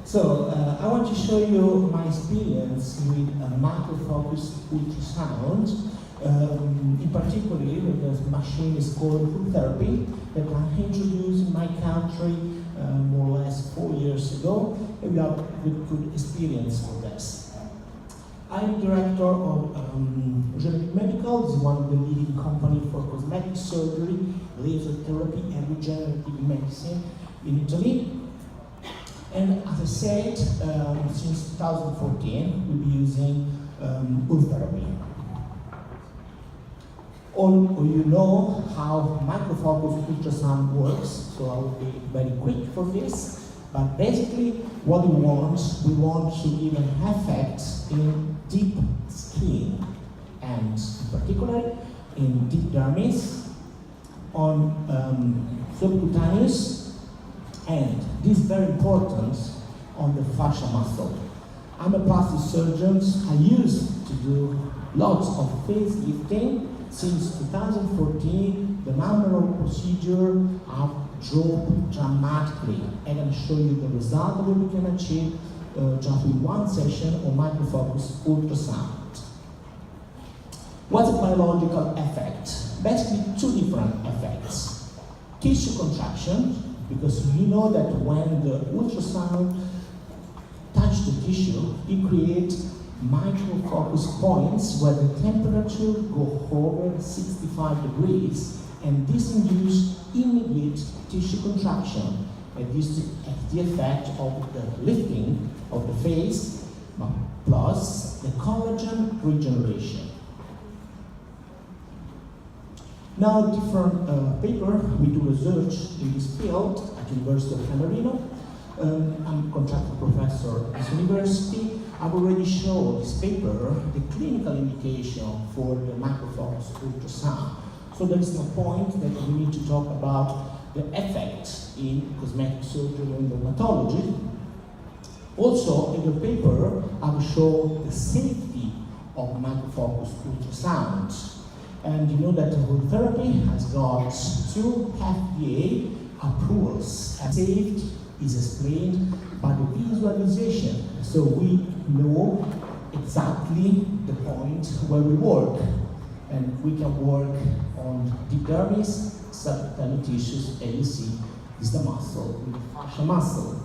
So I want to show you my experience with micro-focused ultrasound. In particular, the machine is called Ultherapy that I introduced in my country more or less 4 years ago, and we have good experience with this. I'm director of Ultherapy Medical. This is one of the leading companies for cosmetic surgery, laser therapy, and regenerative medicine in Italy. And as I said, since 2014, we'll be using Ultherapy. All of you know how microfocus ultrasound works, so I will be very quick for this. But basically, what we want to give an effect in deep skin, and in particular in deep dermis, on subcutaneous, and this is very important, on the fascia muscle. I'm a plastic surgeon. I used to do lots of facelifting. Since 2014, the number of procedures have dropped dramatically. I'm going to show you the result that we can achieve just with one session of microfocus ultrasound. What's the biological effect? Basically, two different effects. Tissue contraction, because you know that when the ultrasound touches the tissue, it creates microfocus points where the temperature goes over 65 degrees, and this induces immediate tissue contraction. And this is the effect of the lifting of the face plus the collagen regeneration. Now, different paper, we do research in this field at University of Camerino. I'm a contracted professor at this university. I've already showed this paper the clinical indication for the microfocus ultrasound. So there is no point that we need to talk about the effect in cosmetic surgery and dermatology. Also, in the paper, I will show the safety of microfocus ultrasound. And you know that Ultherapy has got 2 FDA approvals. And safety is explained by the visualization. So we know exactly the point where we work. And we can work on deep dermis, subcutaneous tissues, and you see is the muscle, the fascia muscle.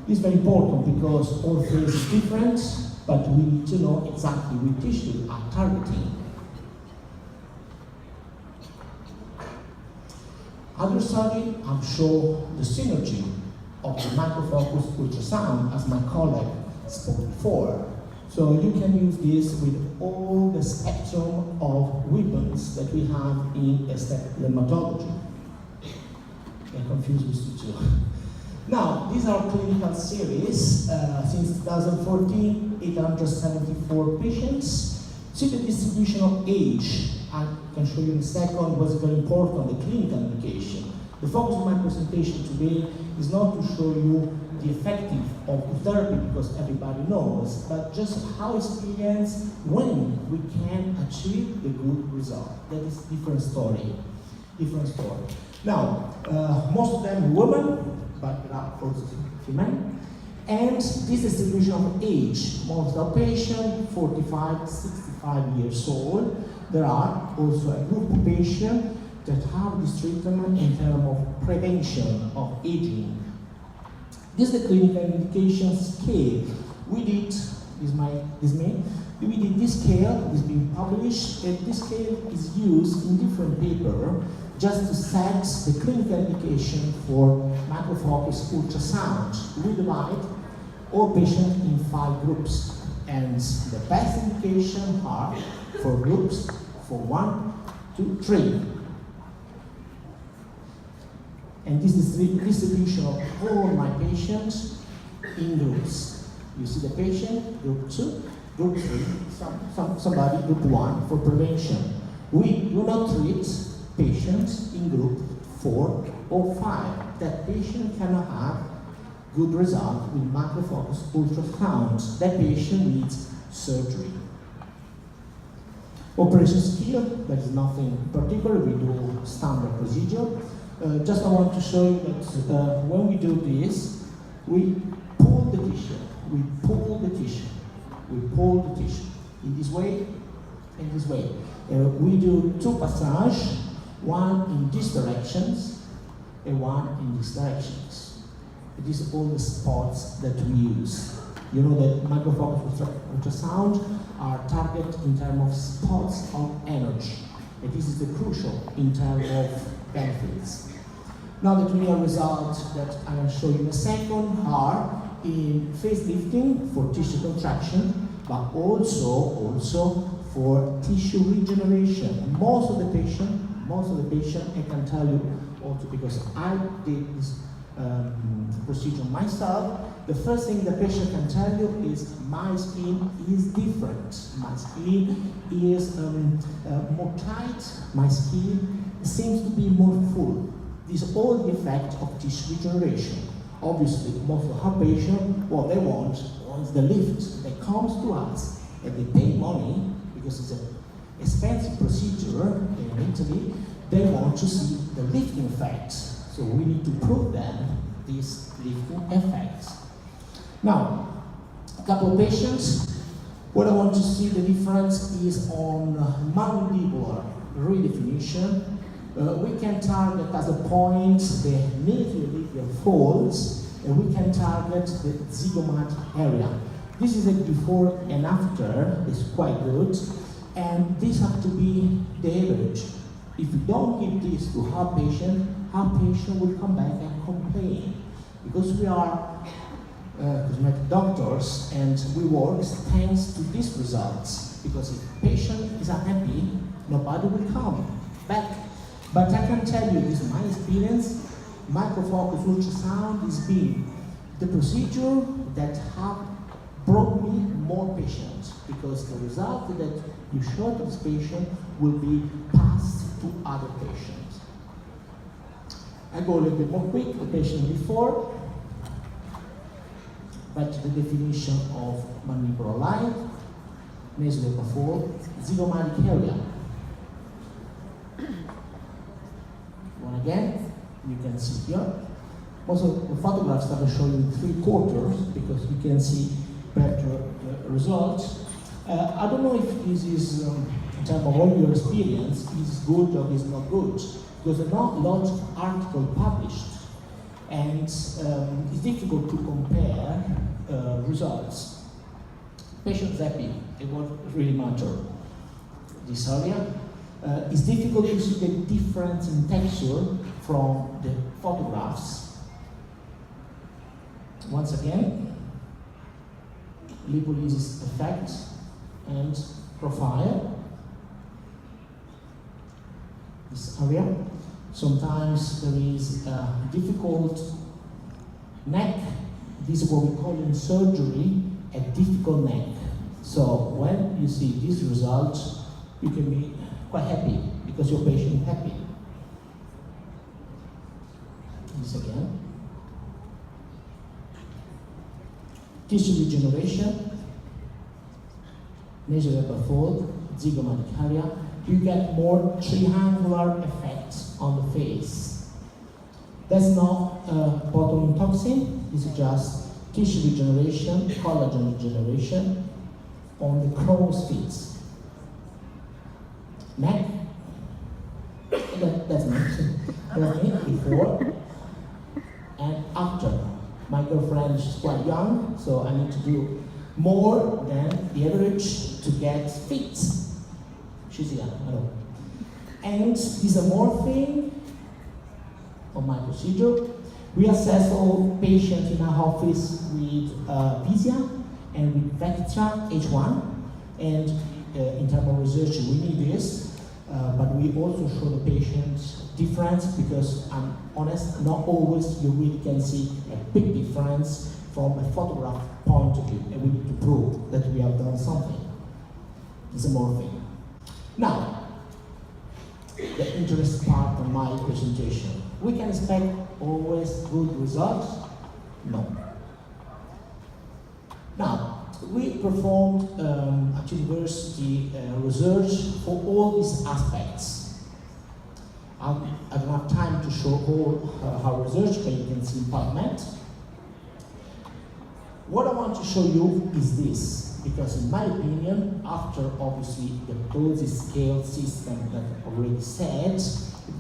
This is very important because all phase is different, but we need to know exactly which tissue are targeting. Other study have shown the synergy of the microfocus ultrasound, as my colleague spoke before. So you can use this with all the spectrum of weapons that we have in aesthetic dermatology. I'm confused with you too. Now, these are clinical series. Since 2014, 874 patients. See the distribution of age. I can show you in a second what's very important, the clinical indication. The focus of my presentation today is not to show you the effective of therapy, because everybody knows, but just how experience when we can achieve the good result. That is different story. Different story. Now, most of them women, but there are also few men. And this distribution of age, most of patient 45, 65 years old. There are also a group of patients that have this treatment in terms of prevention of aging. This is the clinical indication scale. We did, we did this scale, is being published, and this scale is used in different papers just to set the clinical indication for microfocus ultrasound. We divide all patients in 5 groups, and the best indication are 4 groups, for 1, 2, 3. And this is the distribution of all my patients in groups. You see the patient, group 2, group 3, somebody, group 1 for prevention. We do not treat patients in group 4 or 5. That patient cannot have good result with microfocus ultrasound. That patient needs surgery. Operation skill, there is nothing particular, we do standard procedure. Just I want to show you that when we do this, we pull tissue. We pull the tissue. We pull the tissue. In this way, in this way. We do 2 passages, one in these directions and one in these directions. These are all the spots that we use. You know that micro-focus ultrasound are targeted in terms of spots of energy. And this is the crucial in terms of benefits. Now the clinical results that I will show you in a second are in facelifting for tissue contraction, but also for tissue regeneration. Most of the patient, I can tell you also because I did this procedure myself, the first thing the patient can tell you is my skin is different. My skin is more tight, my skin seems to be more full. This is all the effect of tissue regeneration. Obviously, most of our patients, what they want is the lift. They come to us and they pay money because it's an expensive procedure in Italy. They want to see the lifting effect. So we need to prove them this lifting effect. Now, a couple of patients, what I want to see the difference is on mandibular redefinition. We can target as a point the medial folds, and we can target the zygomatic area. This is a before and after, it's quite good, and this has to be the average. If you don't give this to our patient will come back and complain. Because we are cosmetic doctors and we work thanks to these results. Because if patient is unhappy, nobody will come back. But I can tell you, this is my experience, microfocus ultrasound has been the procedure that have brought me more patients, because the result that you show to this patient will be passed to other patients. I go a little bit more quick, the patient before, back to the definition of mandibular line, nasal fold, zygomatic area. One again, you can see here. Also, the photographs that I show you 3/4 because you can see better results. I don't know if this is, in terms of all your experience, is good or is not good, because there are not lots of articles published, and it's difficult to compare results. Patient's happy, it won't really matter. This area. It's difficult to see the difference in texture from the photographs. Once again, lipolysis effect and profile. This area. Sometimes there is a difficult neck. This is what we call in surgery a difficult neck. So when you see this result, you can be quite happy because your patient is happy. This again. Tissue regeneration, nasal fold, zygomatic area. You get more triangular effects on the face. That's not botulinum toxin. This is just tissue regeneration, collagen regeneration on the crow's feet. Neck. That's me. That's me before and after. My girlfriend is quite young, so I need to do more than the average to get fit. She's young, I know. And this morphing on my procedure. We assess all patients in our office with Visia and with Vectra H1. And in terms of research, we need this, but we also show the patients difference, because I'm honest, not always you really can see a big difference from a photograph point of view, and we need to prove that we have done something. It's a morphing. Now, the interesting part of my presentation. We can expect always good results? No. Now, we performed at university research for all these aspects. I don't have time to show all our research, but you can see in PubMed. What I want to show you is this, because in my opinion, after obviously the dosage scale system that I already said,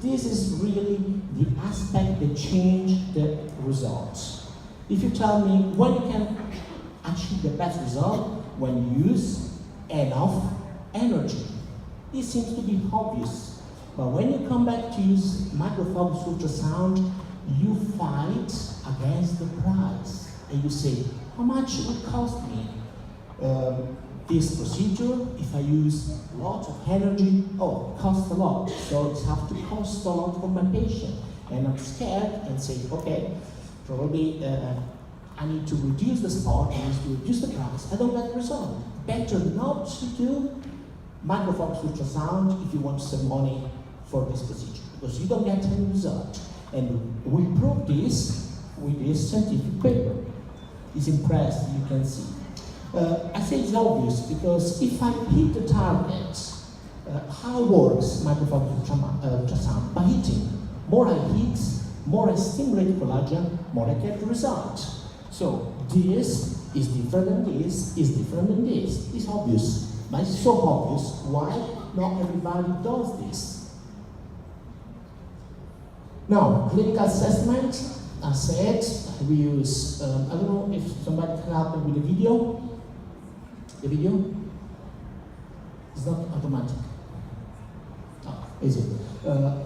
this is really the aspect that changed the results. If you tell me when you can achieve the best result, when you use enough energy. This seems to be obvious, but when you come back to use microfocus ultrasound, you fight against the price, and you say, how much it would cost me this procedure if I use a lot of energy? Oh, it costs a lot, so it has to cost a lot for my patient. And I'm scared and say, okay, probably I need to reduce the spot, I need to reduce the price. I don't get the result. Better not to do microfocus ultrasound if you want to save money for this procedure, because you don't get any result. And we prove this with this scientific paper. It's impressed, you can see. I say it's obvious because if I hit the target, how works microfocus ultrasound? By hitting. More I hit, more I stimulate collagen, more I get the result. So this is different than this, is different than this. It's obvious. But it's so obvious, why not everybody does this? Now, clinical assessment, I said, we use, I don't know if somebody can help me with the video. The video? It's not automatic. Oh, is it?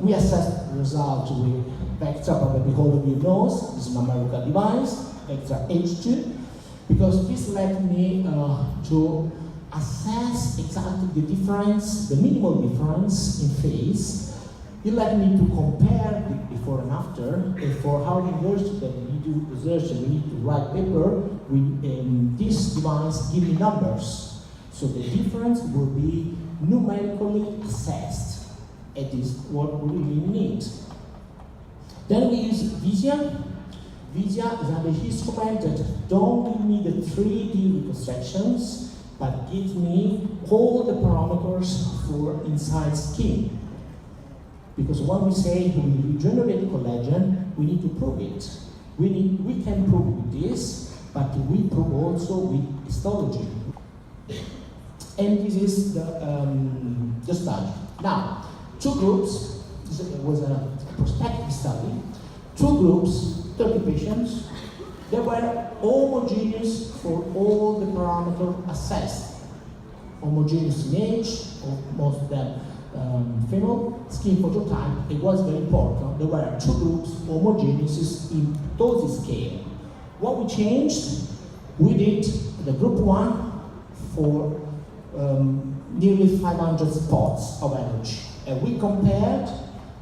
We assess the result with Vectra, probably all of you knows. This is a numerical device, Vectra H2, because this led me to assess exactly the difference, the minimal difference in phase. It led me to compare the before and after, and for our university that we do research and we need to write paper, this device give me numbers. So the difference will be numerically assessed. It is what we really need. Then we use Visia. Visia is another instrument that don't give me the 3D reconstructions, but gives me all the parameters for inside skin. Because when we say we regenerate collagen, we need to prove it. We can prove with this, but we prove also with histology. And this is the study. Now, two groups, this was a prospective study, two groups, 30 patients, they were homogeneous for all the parameters assessed. Homogeneous in age, most of them female, skin phototype, it was very important. There were two groups homogeneous in dosage scale. What we changed, we did the group 1 for nearly 500 spots of energy. And we compared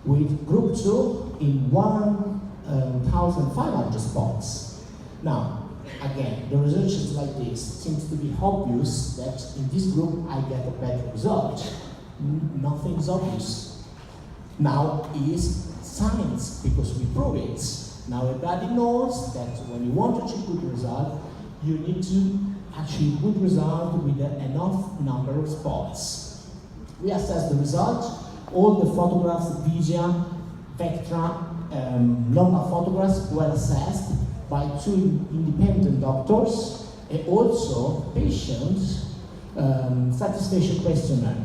with group 2 in 1,500 spots. Now, again, the research is like this. It seems to be obvious that in this group I get a better result. Nothing's obvious. Now is science, because we prove it. Now everybody knows that when you want to achieve good result, you need to achieve good result with enough number of spots. We assess the result. All the photographs, Visia, Vectra, normal photographs were assessed by two independent doctors and also patients satisfaction questionnaire.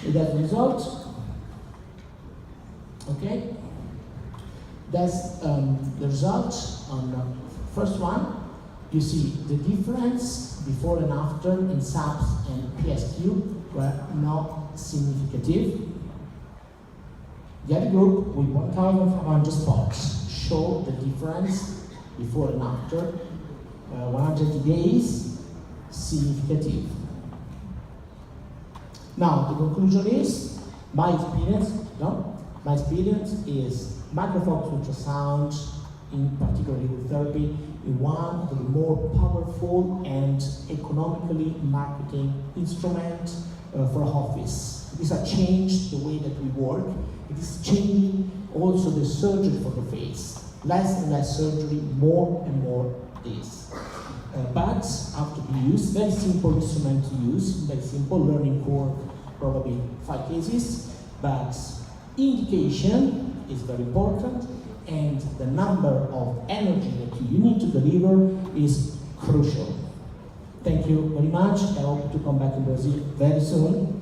That result, okay? That's the result on the first one. You see the difference before and after in SAPS and PSQ were not significant. The other group with 1,500 spots showed the difference before and after 180 days significant. Now, the conclusion is, my experience is microfocus ultrasound, in particular Ultherapy, is one of the more powerful and economically marketing instrument for office. This has changed the way that we work. It is changing also the surgery for the face. Less and less surgery, more and more this. But have to be used, very simple instrument to use, very simple learning curve, probably 5 cases, but indication is very important, and the number of energy that you need to deliver is crucial. Thank you very much. I hope to come back in Brazil very soon.